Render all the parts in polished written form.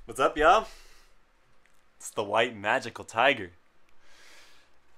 What's up, y'all? It's the White Magical Tiger.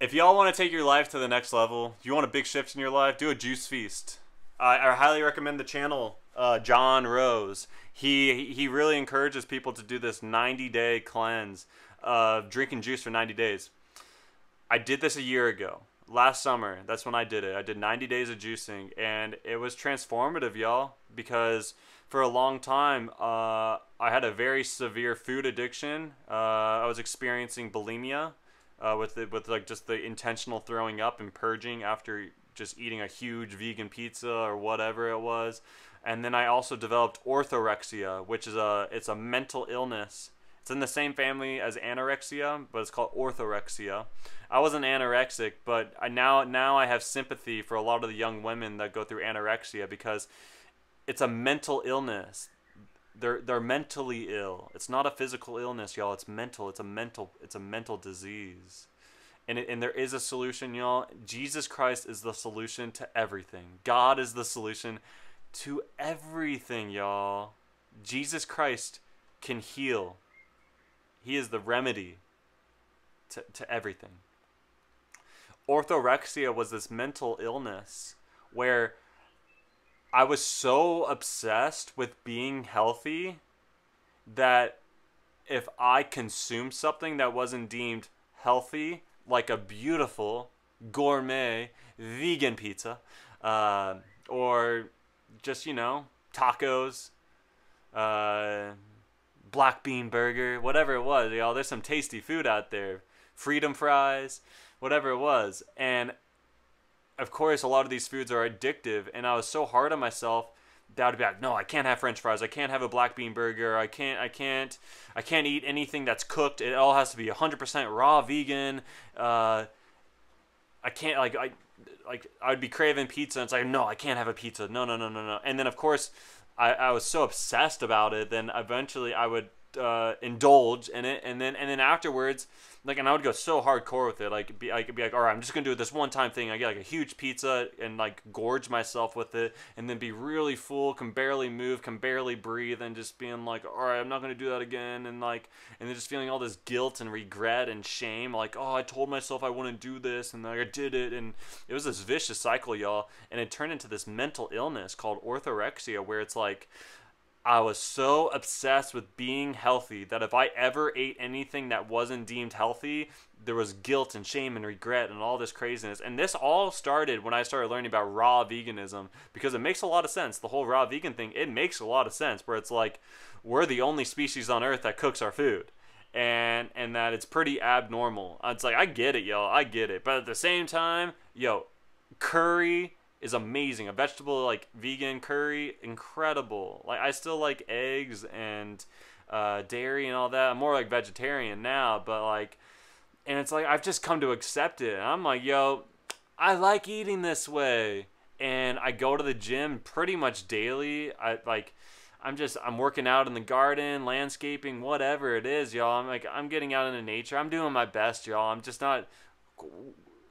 If y'all want to take your life to the next level, if you want a big shift in your life, do a juice feast. I highly recommend the channel, John Rose. He really encourages people to do this 90-day cleanse of drinking juice for 90 days. I did this a year ago. Last summer, that's when I did it. I did 90 days of juicing, and it was transformative, y'all, because for a long time, I had a very severe food addiction. I was experiencing bulimia, with like just the intentional throwing up and purging after just eating a huge vegan pizza or whatever it was. And then I also developed orthorexia, which is it's a mental illness. It's in the same family as anorexia, but it's called orthorexia. I wasn't anorexic, but now I have sympathy for a lot of the young women that go through anorexia because it's a mental illness. They're mentally ill. It's not a physical illness, y'all. It's mental. It's a mental disease. And there is a solution, y'all. Jesus Christ is the solution to everything. God is the solution to everything, y'all. Jesus Christ can heal. He is the remedy to everything. Orthorexia was this mental illness where I was so obsessed with being healthy that if I consumed something that wasn't deemed healthy, like a beautiful gourmet vegan pizza, or just, tacos, uh, black bean burger, whatever it was, y'all, there's some tasty food out there, freedom fries, whatever it was. And of course, a lot of these foods are addictive, and I was so hard on myself that I'd be like, no, I can't have French fries. I can't have a black bean burger. I can't eat anything that's cooked. It all has to be 100% raw vegan. I can't I would be craving pizza, and it's like, no, I can't have a pizza. No, no, no, no, no. And then of course, I was so obsessed about it. Then eventually, I would indulge in it, and then afterwards, and I would go so hardcore with it. I could be like, all right, I'm just gonna do this one time thing. I get like a huge pizza and like gorge myself with it, and then be really full, can barely move, can barely breathe, and just being like, all right, I'm not gonna do that again, and then just feeling all this guilt and regret and shame, like, oh, I told myself I wouldn't do this, and I did it, and it was this vicious cycle, y'all, and it turned into this mental illness called orthorexia, where it's like, I was so obsessed with being healthy that if I ever ate anything that wasn't deemed healthy, there was guilt and shame and regret and all this craziness. And this all started when I started learning about raw veganism, because it makes a lot of sense. The whole raw vegan thing, it makes a lot of sense, where it's like we're the only species on earth that cooks our food. And that it's pretty abnormal. It's like, I get it, y'all. I get it. But at the same time, yo, curry is amazing. A vegetable like vegan curry, incredible. Like, I still like eggs and dairy and all that. I'm more like vegetarian now, but and it's like I've just come to accept it. And I'm like, yo, I like eating this way, and I go to the gym pretty much daily. I'm working out in the garden, landscaping, whatever it is, y'all. I'm getting out into nature. I'm doing my best, y'all. I'm just not,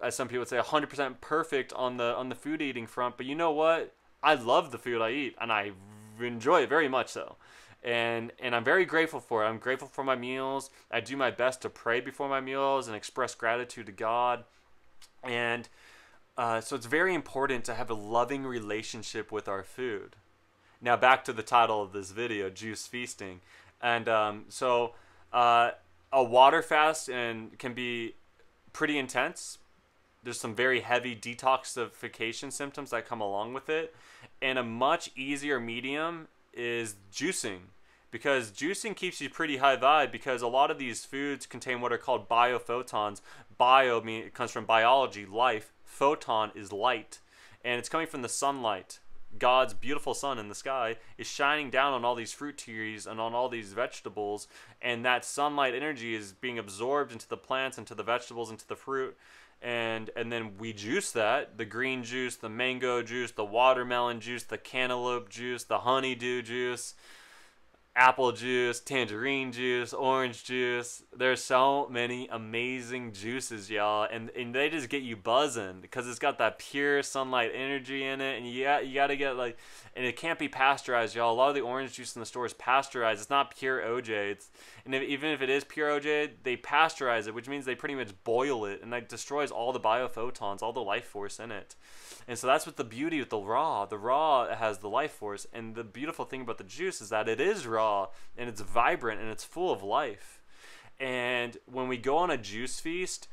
as some people would say, 100% perfect on the food eating front. But you know what? I love the food I eat, and I enjoy it very much so. And I'm very grateful for it. I'm grateful for my meals. I do my best to pray before my meals and express gratitude to God. And so it's very important to have a loving relationship with our food. Now back to the title of this video, Juice Feasting. And a water fast can be pretty intense. There's some very heavy detoxification symptoms that come along with it. And a much easier medium is juicing, because juicing keeps you pretty high vibe, because a lot of these foods contain what are called biophotons. Bio it comes from biology, life. Photon is light. And it's coming from the sunlight. God's beautiful sun in the sky is shining down on all these fruit trees and on all these vegetables, and that sunlight energy is being absorbed into the plants, into the vegetables, into the fruit, and then we juice that, the green juice, the mango juice, the watermelon juice, the cantaloupe juice, the honeydew juice, apple juice, tangerine juice, orange juice. There's so many amazing juices, y'all, and they just get you buzzing because it's got that pure sunlight energy in it, and you got to get like, and it can't be pasteurized, y'all. A lot of the orange juice in the store is pasteurized. It's not pure OJ. Even if it is pure OJ, they pasteurize it, which means they pretty much boil it, and that destroys all the biophotons, all the life force in it. And so that's what the beauty with the raw. The raw has the life force, and the beautiful thing about the juice is that it is raw and it's vibrant and it's full of life. And when we go on a juice feast,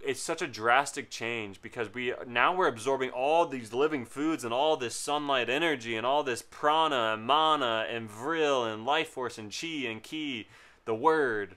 it's such a drastic change because we're absorbing all these living foods and all this sunlight energy and all this prana and mana and vril and life force and chi and ki, the word,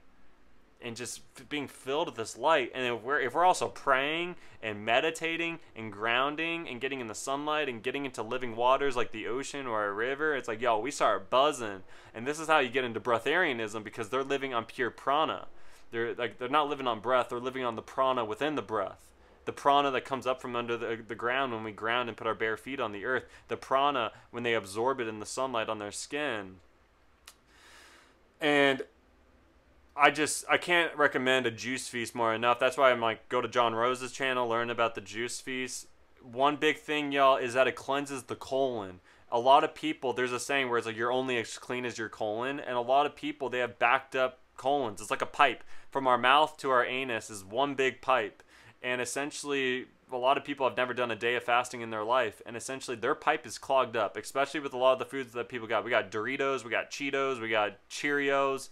and just being filled with this light. And if we're also praying and meditating and grounding and getting in the sunlight and getting into living waters like the ocean or a river, it's like, yo, we start buzzing. And this is how you get into breatharianism, because they're living on pure prana. They're not living on breath, they're living on the prana within the breath. The prana that comes up from under the ground when we ground and put our bare feet on the earth. The prana when they absorb it in the sunlight on their skin. And I can't recommend a juice feast more enough. That's why I'm like, go to John Rose's channel, learn about the juice feast. One big thing, y'all, is that it cleanses the colon. A lot of people, there's a saying where it's like, you're only as clean as your colon, and a lot of people, they have backed up colons. It's like a pipe. From our mouth to our anus is one big pipe. And essentially, a lot of people have never done a day of fasting in their life, and essentially their pipe is clogged up, especially with a lot of the foods that people got. We got Doritos, we got Cheetos, we got Cheerios,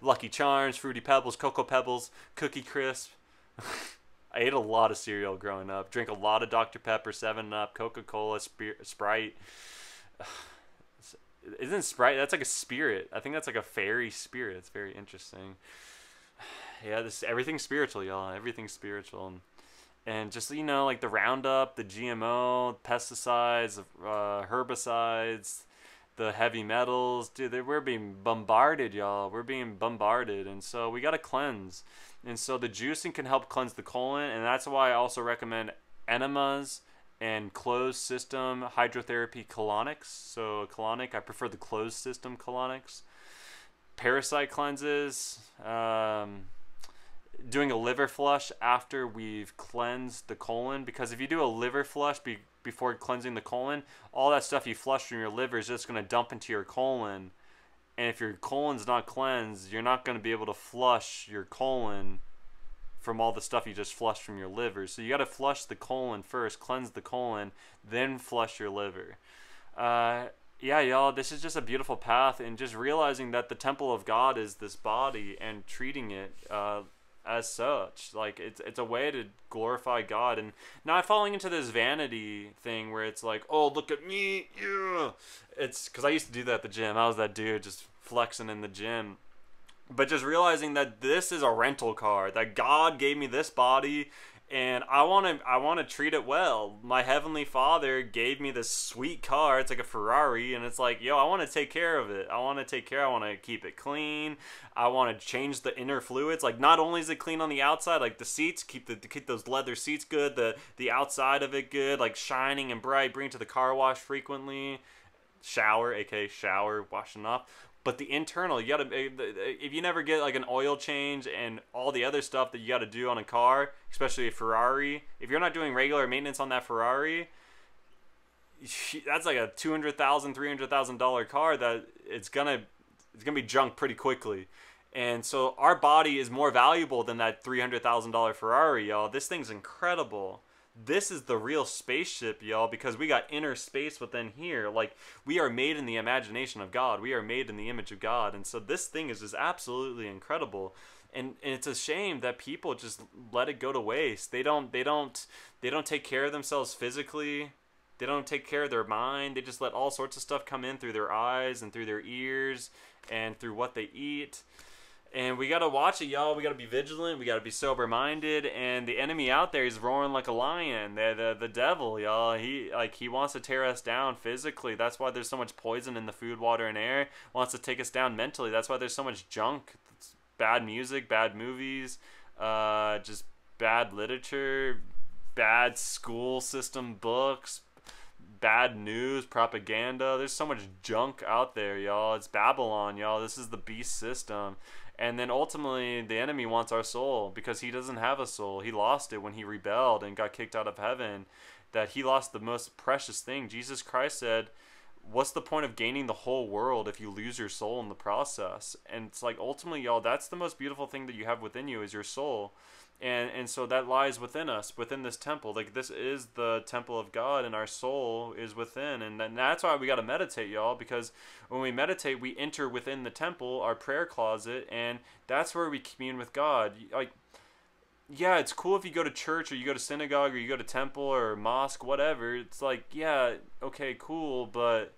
Lucky Charms, Fruity Pebbles, Cocoa Pebbles, Cookie Crisp. I ate a lot of cereal growing up. Drank a lot of Dr. Pepper, 7-Up, Coca-Cola, Sprite. Isn't Sprite? That's like a spirit. I think that's like a fairy spirit. It's very interesting. Yeah, everything's spiritual, y'all. Everything's spiritual. And just, like the Roundup, the GMO, pesticides, herbicides, the heavy metals, dude, we're being bombarded, y'all. We're being bombarded, and so we got to cleanse. And so the juicing can help cleanse the colon, and that's why I also recommend enemas and closed system hydrotherapy colonics. So colonic, I prefer the closed system colonics. Parasite cleanses, doing a liver flush after we've cleansed the colon, because if you do a liver flush before cleansing the colon, all that stuff you flush from your liver is just going to dump into your colon, and if your colon's not cleansed, you're not going to be able to flush your colon from all the stuff you just flushed from your liver. So you got to flush the colon first, cleanse the colon, then flush your liver. Yeah, y'all, this is just a beautiful path, and just realizing that the temple of God is this body and treating it as such. Like, it's a way to glorify God and not falling into this vanity thing where it's like, oh, look at me, yeah. It's because I used to do that at the gym. I was that dude just flexing in the gym. But just realizing that this is a rental car, that God gave me this body, and I want to treat it well. My Heavenly Father gave me this sweet car. It's like a Ferrari, and it's like, yo, I want to take care of it. I want to keep it clean. I want to change the inner fluids. Like, not only is it clean on the outside, like the seats, keep those leather seats good, the outside of it good, like shining and bright. Bring it to the car wash frequently. Shower, aka shower, washing off. But the internal, you gotta, if you never get like an oil change and all the other stuff that you gotta do on a car, especially a Ferrari, if you're not doing regular maintenance on that Ferrari, that's like a $200,000, $300,000 car that it's gonna be junk pretty quickly. And so our body is more valuable than that $300,000 Ferrari, y'all. This thing's incredible. This is the real spaceship, y'all, because we got inner space within here. Like, we are made in the imagination of God. We are made in the image of God. And so this thing is just absolutely incredible. And it's a shame that people just let it go to waste. They don't take care of themselves physically. They don't take care of their mind. They just let all sorts of stuff come in through their eyes and through their ears and through what they eat. And we got to watch it, y'all. We got to be vigilant. We got to be sober-minded. And the enemy out there is roaring like a lion. The devil, y'all. He wants to tear us down physically. That's why there's so much poison in the food, water, and air. Wants to take us down mentally. That's why there's so much junk. It's bad music, bad movies, just bad literature, bad school system books, bad news, propaganda. There's so much junk out there, y'all. It's Babylon, y'all. This is the beast system. And then ultimately, the enemy wants our soul because he doesn't have a soul. He lost it when he rebelled and got kicked out of heaven. That he lost the most precious thing. Jesus Christ said, what's the point of gaining the whole world if you lose your soul in the process? And it's like, ultimately, y'all, that's the most beautiful thing that you have within you is your soul. And so that lies within us, within this temple. Like, this is the temple of God, and our soul is within. And then that's why we got to meditate, y'all, because when we meditate, we enter within the temple, our prayer closet, and that's where we commune with God. Like, yeah, it's cool if you go to church or you go to synagogue or you go to temple or mosque, whatever. It's like, yeah, okay, cool, but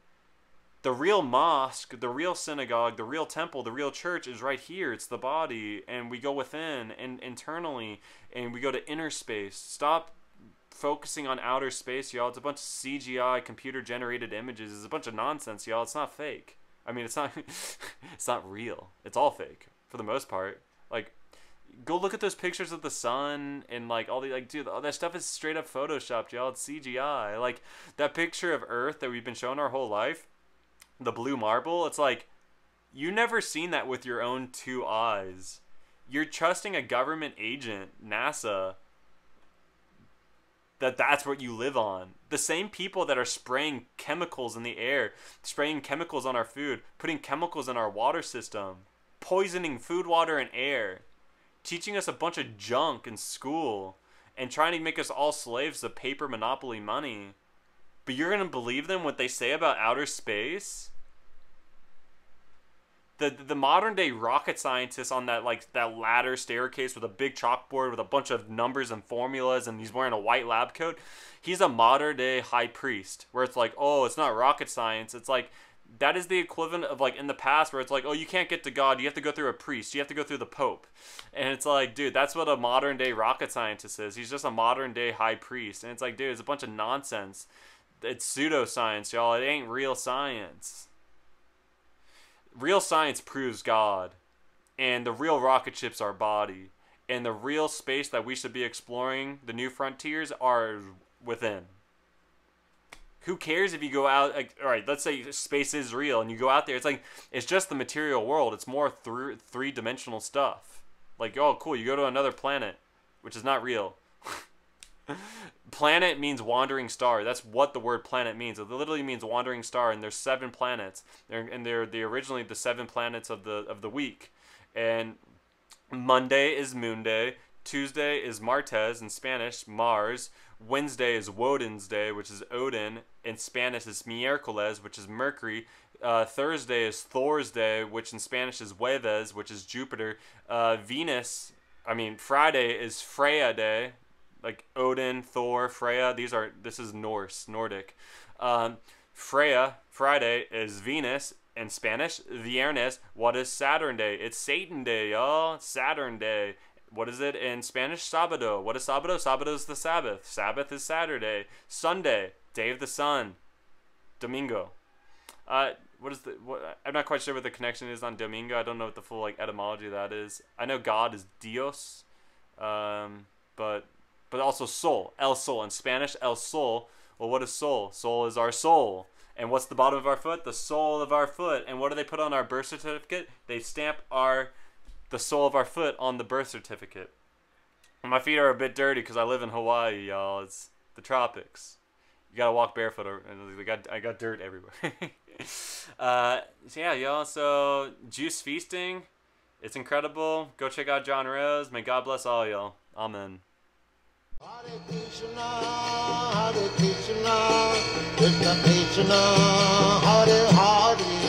the real mosque, the real synagogue, the real temple, the real church is right here. It's the body, and we go within and internally, and we go to inner space. Stop focusing on outer space, y'all. It's a bunch of CGI, computer-generated images. It's a bunch of nonsense, y'all. It's not fake. I mean, it's not, it's not real. It's all fake for the most part. Like, go look at those pictures of the sun and like all the like, dude, all that stuff is straight up photoshopped, y'all. It's CGI. Like that picture of Earth that we've been shown our whole life. The blue marble, it's like you never seen that with your own two eyes. You're trusting a government agent, NASA, that's what you live on. The same people that are spraying chemicals in the air, spraying chemicals on our food, putting chemicals in our water system, poisoning food, water, and air, teaching us a bunch of junk in school, and trying to make us all slaves of paper monopoly money. But you're going to believe them what they say about outer space? The modern day rocket scientist on that ladder staircase with a big chalkboard with a bunch of numbers and formulas, and he's wearing a white lab coat, he's a modern day high priest, where it's like, oh, it's not rocket science. It's like, that is the equivalent of like in the past where it's like, oh, you can't get to God, you have to go through a priest, you have to go through the Pope. And it's like, dude, that's what a modern day rocket scientist is. He's just a modern day high priest. And it's like, dude, it's a bunch of nonsense. It's pseudoscience, y'all. It ain't real science. Real science proves God. And the real rocket ship's our body. And the real space that we should be exploring, the new frontiers, are within. Who cares if you go out, like, all right, let's say space is real and you go out there, it's like, it's just the material world. It's more three-dimensional stuff. Like, oh, cool, you go to another planet, which is not real. Planet means wandering star. That's what the word planet means. It literally means wandering star, and there's 7 planets. They're originally the 7 planets of the week. And Monday is Moon Day. Tuesday is Martes in Spanish, Mars. Wednesday is Woden's Day, which is Odin. In Spanish is Miércoles, which is Mercury. Thursday is Thor's Day, which in Spanish is Jueves, which is Jupiter. Friday is Freya Day, like Odin, Thor, Freya. This is Nordic. Freya, Friday, is Venus. In Spanish, Viernes. What is Saturn Day? It's Satan Day, y'all. Saturn Day. What is it in Spanish? Sábado. What is Sábado? Sábado is the Sabbath. Sabbath is Saturday. Sunday, day of the sun. Domingo. I'm not quite sure what the connection is on Domingo. I don't know what the full etymology of that is. I know God is Dios, but also Sol. El Sol in Spanish. El Sol. Well, what is Sol? Sol is our soul. And what's the bottom of our foot? The sole of our foot. And what do they put on our birth certificate? They stamp the sole of our foot on the birth certificate. And my feet are a bit dirty because I live in Hawaii, y'all. It's the tropics. You gotta walk barefoot, and I got dirt everywhere. Yeah, y'all. So juice feasting, it's incredible. Go check out John Rose. May God bless all y'all. Amen. Hare Krishna, Krishna Krishna, Hare Hare.